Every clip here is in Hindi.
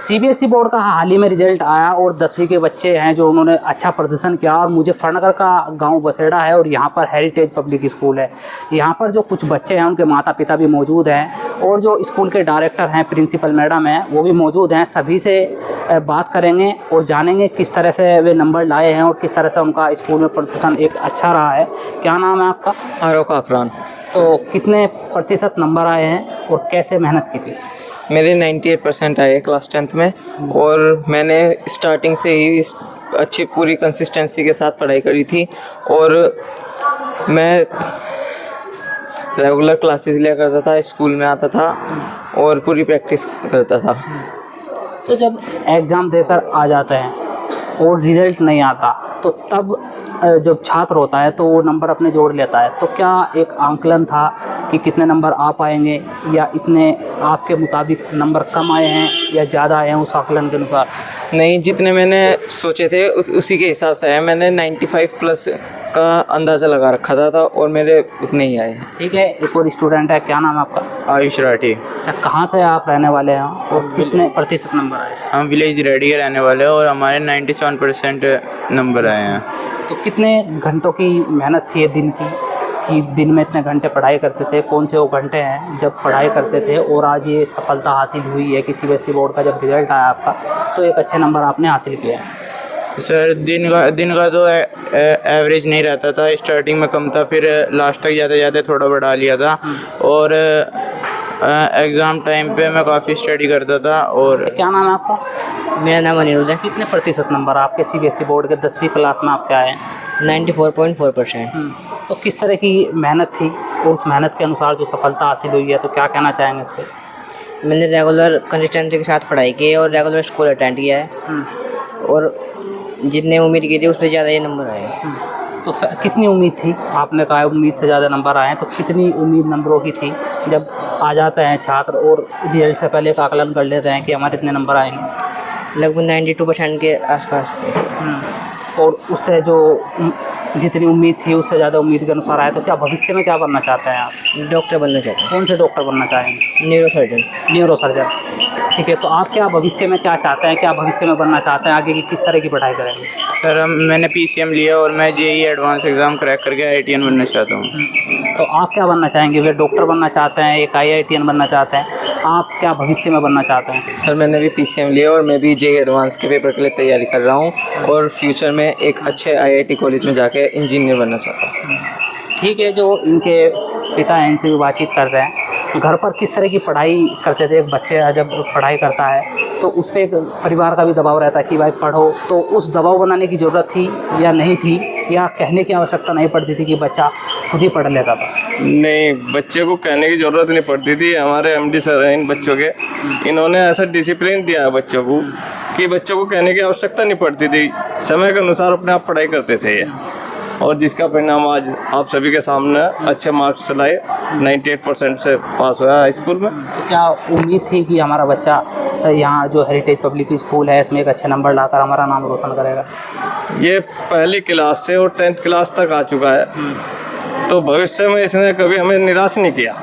सीबीएसई बोर्ड का हाल ही में रिजल्ट आया और 10वीं के बच्चे हैं जो उन्होंने अच्छा प्रदर्शन किया। और मुजफ्फरनगर का गांव बसेड़ा है और यहाँ पर हेरिटेज पब्लिक स्कूल है। यहाँ पर जो कुछ बच्चे हैं उनके माता पिता भी मौजूद हैं और जो स्कूल के डायरेक्टर हैं, प्रिंसिपल मैडम हैं, वो भी मौजूद हैं। सभी से बात करेंगे और जानेंगे किस तरह से वे नंबर लाए हैं और किस तरह से उनका स्कूल में प्रदर्शन एक अच्छा रहा है। क्या नाम है आपका? आरोक आकरान। तो कितने प्रतिशत नंबर आए हैं और कैसे मेहनत की थी? मेरे 98% आए क्लास 10th में और मैंने स्टार्टिंग से ही अच्छी पूरी कंसिस्टेंसी के साथ पढ़ाई करी थी और मैं रेगुलर क्लासेस लिया करता था, स्कूल में आता था और पूरी प्रैक्टिस करता था। तो जब एग्ज़ाम देकर आ जाते हैं और रिज़ल्ट नहीं आता तो तब जब छात्र होता है तो वो नंबर अपने जोड़ लेता है, तो क्या एक आंकलन था कि कितने नंबर आ पाएंगे या इतने आपके मुताबिक नंबर कम आए हैं या ज़्यादा आए हैं उस आंकलन के अनुसार? नहीं, जितने मैंने सोचे थे उसी के हिसाब से आया। मैंने 95 प्लस का अंदाज़ा लगा रखा था और मेरे उतने ही आए हैं। ठीक है, एक और स्टूडेंट है, क्या नाम है आपका? आयुष राठी। अच्छा, कहाँ से आप रहने वाले हैं और कितने प्रतिशत नंबर आए? हम विलेज रेडी के रहने वाले हैं और हमारे 97% नंबर आए हैं। तो कितने घंटों की मेहनत थी ये दिन की, कि दिन में इतने घंटे पढ़ाई करते थे? कौन से वो घंटे हैं जब पढ़ाई करते थे और आज ये सफलता हासिल हुई है कि सीबीएसई बोर्ड का जब रिज़ल्ट आया आपका तो एक अच्छे नंबर आपने हासिल किए हैं? सर दिन का तो एवरेज नहीं रहता था, स्टार्टिंग में कम था, फिर लास्ट तक जाते जाते थोड़ा बढ़ा लिया था और एग्ज़ाम टाइम पे मैं काफ़ी स्टडी करता था। और क्या नाम है आपका? मेरा नाम अनिरुद्ध है। कितने प्रतिशत नंबर आपके सीबीएसई बोर्ड के 10वीं क्लास में आपके आए हैं? 94.4%। तो किस तरह की मेहनत थी और उस मेहनत के अनुसार जो सफलता हासिल हुई है, तो क्या कहना चाहेंगे इस पर? मैंने रेगुलर कंसिस्टेंसी के साथ पढ़ाई की है और रेगुलर स्कूल अटेंड किया है और जितने उम्मीद की थी उससे ज़्यादा ये नंबर आए। तो कितनी उम्मीद थी? आपने कहा उम्मीद से ज़्यादा नंबर आए हैं, तो कितनी उम्मीद नंबरों की थी जब आ जाते हैं छात्र और रिजल्ट से पहले एक आकलन कर लेते हैं कि हमारे इतने नंबर आएंगे? लगभग 92% के आसपास। और उससे जो जितनी उम्मीद थी उससे ज़्यादा उम्मीद के अनुसार आए, तो क्या भविष्य में क्या बनना चाहते हैं आप? डॉक्टर बनना चाहता हूँ। कौन से डॉक्टर बनना चाहेंगे? न्यूरोसर्जन। न्यूरोसर्जन। ठीक है, तो आप क्या भविष्य में क्या चाहते हैं, क्या भविष्य में बनना चाहते हैं, आगे की किस तरह की पढ़ाई करेंगे? सर मैंने PCM लिया और मैं JEE एडवांस एग्ज़ाम क्रैक करके IITian बनना चाहता हूँ। तो आप क्या बनना चाहेंगे? वे डॉक्टर बनना चाहते हैं, एक IITian बनना चाहते हैं, आप क्या भविष्य में बनना चाहते हैं? सर मैंने भी PCM लिया और मैं भी JEE एडवांस के पेपर के लिए तैयारी कर रहा हूँ और फ्यूचर में एक अच्छे IIT कॉलेज में जाके इंजीनियर बनना चाहता हूँ। ठीक है, जो इनके पिता हैं इनसे भी बातचीत कर रहे हैं। घर पर किस तरह की पढ़ाई करते थे? एक बच्चे जब पढ़ाई करता है तो उस पर एक परिवार का भी दबाव रहता है कि भाई पढ़ो, तो उस दबाव बनाने की ज़रूरत थी या नहीं थी, या कहने की आवश्यकता नहीं पड़ती थी कि बच्चा खुद ही पढ़ लेता था? नहीं, बच्चे को कहने की ज़रूरत नहीं पड़ती थी। हमारे MD सर हैं इन बच्चों के, इन्होंने ऐसा डिसिप्लिन दिया है बच्चों को कि बच्चों को कहने की आवश्यकता नहीं पड़ती थी, समय के अनुसार अपने आप पढ़ाई करते थे ये, और जिसका परिणाम आज आप सभी के सामने अच्छे मार्क्स लाए। 98% से पास हुआ हाई स्कूल में। तो क्या उम्मीद थी कि हमारा बच्चा यहाँ जो हेरिटेज पब्लिक स्कूल है इसमें एक अच्छे नंबर लाकर हमारा नाम रोशन करेगा? ये पहली क्लास से और 10th क्लास तक आ चुका है, तो भविष्य में इसने कभी हमें निराश नहीं किया।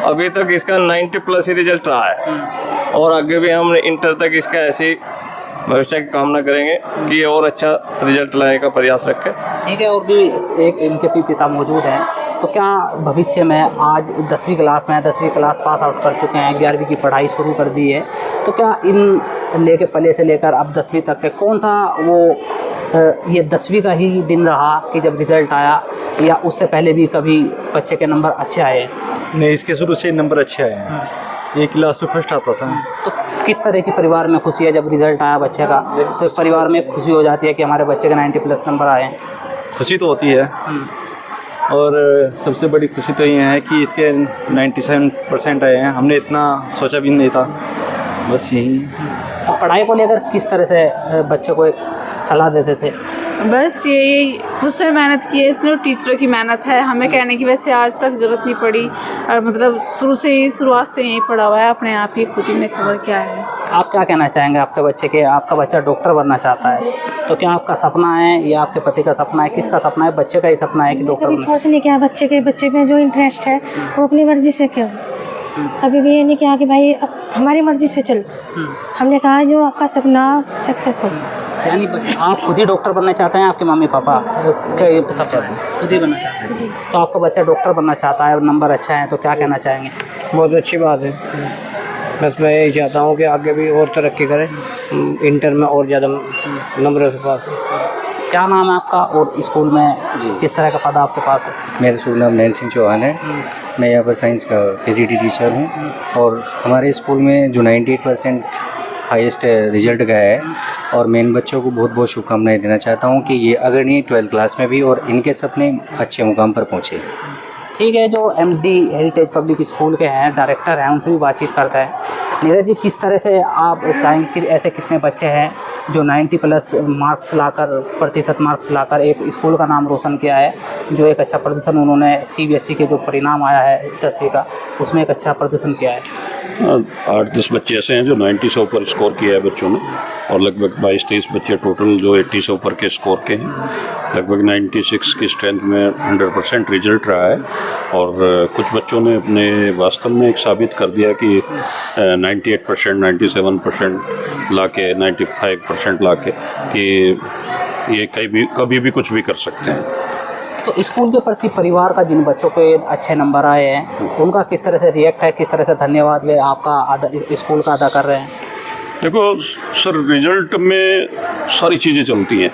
अभी तक इसका 90 प्लस ही रिजल्ट रहा है और आगे भी हम इंटर तक इसका ऐसी भविष्य की कामना करेंगे कि और अच्छा रिजल्ट लाने का प्रयास रखें। ठीक है, और भी एक इनके भी पिता मौजूद हैं, तो क्या भविष्य में आज 10वीं क्लास में 10वीं क्लास पास आउट कर चुके हैं, 11वीं की पढ़ाई शुरू कर दी है, तो क्या इन लेके पले से लेकर अब 10वीं तक के कौन सा वो ये 10वीं का ही दिन रहा कि जब रिज़ल्ट आया, या उससे पहले भी कभी बच्चे के नंबर अच्छे आए? नहीं, इसके शुरू से नंबर अच्छे आए हैं। एक क्लास में फर्स्ट आता था। तो किस तरह की परिवार में खुशी है जब रिज़ल्ट आया बच्चे का? तो परिवार में खुशी हो जाती है कि हमारे बच्चे के 90 प्लस नंबर आए हैं? खुशी तो होती है और सबसे बड़ी खुशी तो ये है कि इसके 97% आए हैं। हमने इतना सोचा भी नहीं था, बस यही। तो पढ़ाई को लेकर किस तरह से बच्चे को एक सलाह देते थे? बस यही खुद से मेहनत की है इसने, टीचरों की मेहनत है, हमें कहने की वैसे आज तक ज़रूरत नहीं पड़ी और मतलब शुरुआत से यही पढ़ा हुआ है, अपने आप ही खुद ही ने खबर क्या है। आप क्या कहना चाहेंगे आपके बच्चे के? आपका बच्चा डॉक्टर बनना चाहता है, तो क्या आपका सपना है या आपके पति का सपना है? किसका सपना है? बच्चे का ही सपना है कि डॉक्टर बनना? फोर्स नहीं किया, बच्चे में जो इंटरेस्ट है वो अपनी मर्जी से क्यों। कभी भी ये नहीं कहा कि भाई अब हमारी मर्जी से चल। हमने कहा जो आपका सपना सक्सेस हो। यानी आप खुद ही डॉक्टर बनना चाहते हैं, आपके मम्मी पापा खुद ही बनना चाहते हैं? तो आपका बच्चा डॉक्टर बनना चाहता है और नंबर अच्छा है, तो क्या कहना चाहेंगे? बहुत अच्छी बात है। बस मैं यही चाहता हूँ कि आगे भी और तरक्की करें, इंटर में और ज़्यादा नंबरों से पास। क्या नाम है आपका और स्कूल में किस तरह का पद आपके पास है? मेरा शुभ नाम नैन सिंह चौहान है। मैं यहाँ पर साइंस का पीजीटी टीचर हूँ और हमारे स्कूल में जो 98% हाईएस्ट रिजल्ट गया है, और मैं इन बच्चों को बहुत बहुत शुभकामनाएं देना चाहता हूँ कि ये अगर नहीं 12th क्लास में भी और इनके सपने अच्छे मुकाम पर पहुँचे। ठीक है, जो एमडी हेरिटेज पब्लिक स्कूल के हैं डायरेक्टर हैं, उनसे भी बातचीत करते हैं। नीरज जी, किस तरह से आप चाहेंगे कि ऐसे कितने बच्चे हैं जो 90+ मार्क्स लाकर, प्रतिशत मार्क्स लाकर एक स्कूल का नाम रोशन किया है, जो एक अच्छा प्रदर्शन उन्होंने CBSE के जो परिणाम आया है 10वीं का, उसमें एक अच्छा प्रदर्शन किया है? 8-10 बच्चे ऐसे हैं जो 90 से ऊपर स्कोर किया है बच्चों ने, और लगभग 22-23 बच्चे टोटल जो 80 से ऊपर के स्कोर के हैं। लगभग 96 की स्ट्रेंथ में 100% रिजल्ट रहा है, और कुछ बच्चों ने अपने वास्तव में एक साबित कर दिया कि 98%, 97% लाके, 95% लाके कि ये कभी भी कुछ भी कर सकते हैं। तो स्कूल के प्रति परिवार का, जिन बच्चों के अच्छे नंबर आए हैं, उनका किस तरह से रिएक्ट है, किस तरह से धन्यवाद वे आपका स्कूल का अदा कर रहे हैं? देखो सर, रिजल्ट में सारी चीज़ें चलती हैं।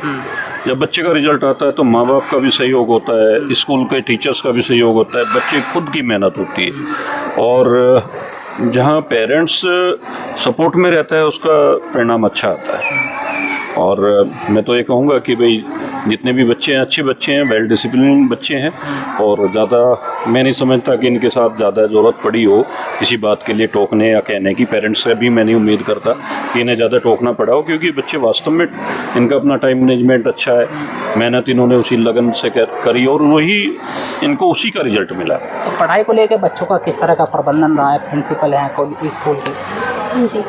जब बच्चे का रिजल्ट आता है तो माँ बाप का भी सहयोग होता है, स्कूल के टीचर्स का भी सहयोग होता है, बच्चे खुद की मेहनत होती है, और जहाँ पेरेंट्स सपोर्ट में रहता है उसका परिणाम अच्छा आता है। और मैं तो ये कहूँगा कि भाई जितने भी बच्चे हैं अच्छे बच्चे हैं, वेल डिसिप्लिन बच्चे हैं, और ज़्यादा मैं नहीं समझता कि इनके साथ ज़्यादा ज़रूरत पड़ी हो किसी बात के लिए टोकने या कहने की। पेरेंट्स से भी मैं नहीं उम्मीद करता कि इन्हें ज़्यादा टोकना पड़ा हो, क्योंकि बच्चे वास्तव में इनका अपना टाइम मैनेजमेंट अच्छा है, मेहनत इन्होंने उसी लगन से करी और वही इनको उसी का रिजल्ट मिला। तो पढ़ाई को लेकर बच्चों का किस तरह का प्रबंधन रहा है? प्रिंसिपल हैं स्कूल के? हाँ जी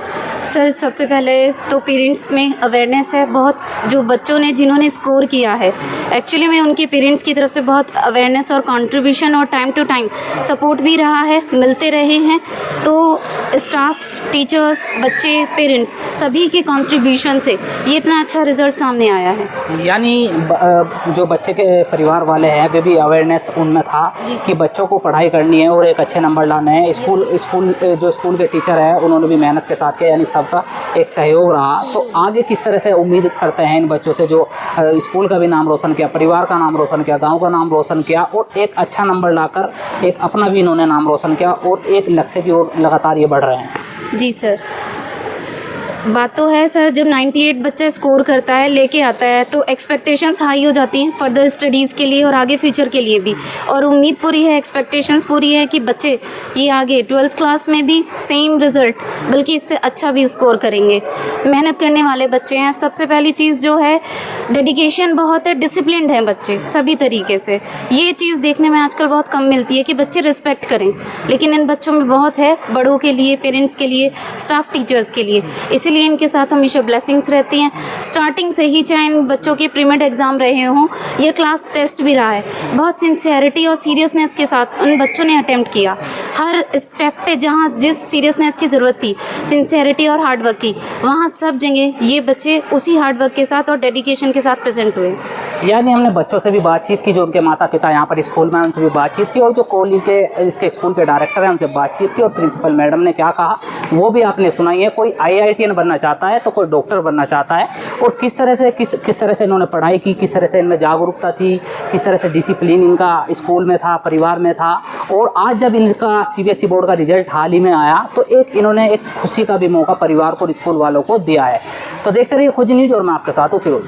सर, सबसे पहले तो पेरेंट्स में अवेयरनेस है बहुत, जो बच्चों ने जिन्होंने स्कोर किया है, एक्चुअली में उनके पेरेंट्स की तरफ से बहुत अवेयरनेस और कंट्रीब्यूशन और टाइम टू टाइम सपोर्ट भी रहा है, मिलते रहे हैं। तो स्टाफ, टीचर्स, बच्चे, पेरेंट्स सभी के कंट्रीब्यूशन से ये इतना अच्छा रिजल्ट सामने आया है। यानी जो बच्चे के परिवार वाले हैं वे भी अवेयरनेस उनमें था कि बच्चों को पढ़ाई करनी है और एक अच्छे नंबर लाने हैं। जो स्कूल के टीचर हैं उन्होंने भी मेहनत के साथ किया, यानी सबका एक सहयोग रहा। तो आगे किस तरह से उम्मीद करते हैं इन बच्चों से, जो स्कूल का भी नाम रोशन किया, परिवार का नाम रोशन किया, गांव का नाम रोशन किया, और एक अच्छा नंबर लाकर एक अपना भी इन्होंने नाम रोशन किया और एक लक्ष्य की ओर लगातार ये बढ़ रहे हैं? जी सर, बात तो है सर, जब 98 बच्चा स्कोर करता है, लेके आता है, तो एक्सपेक्टेशंस हाई हो जाती हैं फर्दर स्टडीज़ के लिए और आगे फ्यूचर के लिए भी। और उम्मीद पूरी है, एक्सपेक्टेशंस पूरी है कि बच्चे ये आगे 12th क्लास में भी सेम रिज़ल्ट बल्कि इससे अच्छा भी स्कोर करेंगे। मेहनत करने वाले बच्चे हैं। सबसे पहली चीज़ जो है डेडिकेशन बहुत है, डिसिप्लिन्ड हैं बच्चे सभी तरीके से। ये चीज़ देखने में आजकल बहुत कम मिलती है कि बच्चे रिस्पेक्ट करें, लेकिन इन बच्चों में बहुत है, बड़ों के लिए, पेरेंट्स के लिए, स्टाफ, टीचर्स के लिए। इसीलिए इनके साथ हमेशा ब्लेसिंग्स रहती हैं। स्टार्टिंग से ही, चाहे इन बच्चों के प्रीमेड एग्ज़ाम रहे हों या क्लास टेस्ट भी रहा है, बहुत सिंसियरिटी और सीरियसनेस के साथ उन बच्चों ने अटेम्प्ट किया। हर स्टेप पे जहाँ जिस सीरियसनेस की ज़रूरत थी, सिंसियरिटी और हार्डवर्क की, वहाँ सब जगह ये बच्चे उसी हार्डवर्क के साथ और डेडिकेशन के साथ प्रेजेंट हुए। यानी हमने बच्चों से भी बातचीत की, जो उनके माता पिता यहाँ पर स्कूल में, उनसे भी बातचीत की, और जो कॉलेज के स्कूल के डायरेक्टर हैं उनसे बातचीत की, और प्रिंसिपल मैडम ने क्या कहा वो भी आपने सुनाई है। कोई IITN बनना चाहता है तो कोई डॉक्टर बनना चाहता है, और किस तरह से इन्होंने पढ़ाई की, किस तरह से इनमें जागरूकता थी, किस तरह से डिसिप्लिन इनका स्कूल में था, परिवार में था। और आज जब इनका CBSE बोर्ड का रिजल्ट हाल ही में आया तो इन्होंने एक खुशी का भी मौका परिवार को और स्कूल वालों को दिया है। तो देखते रहिए खोजी न्यूज़, और मैं आपके साथ हूँ फिरोज।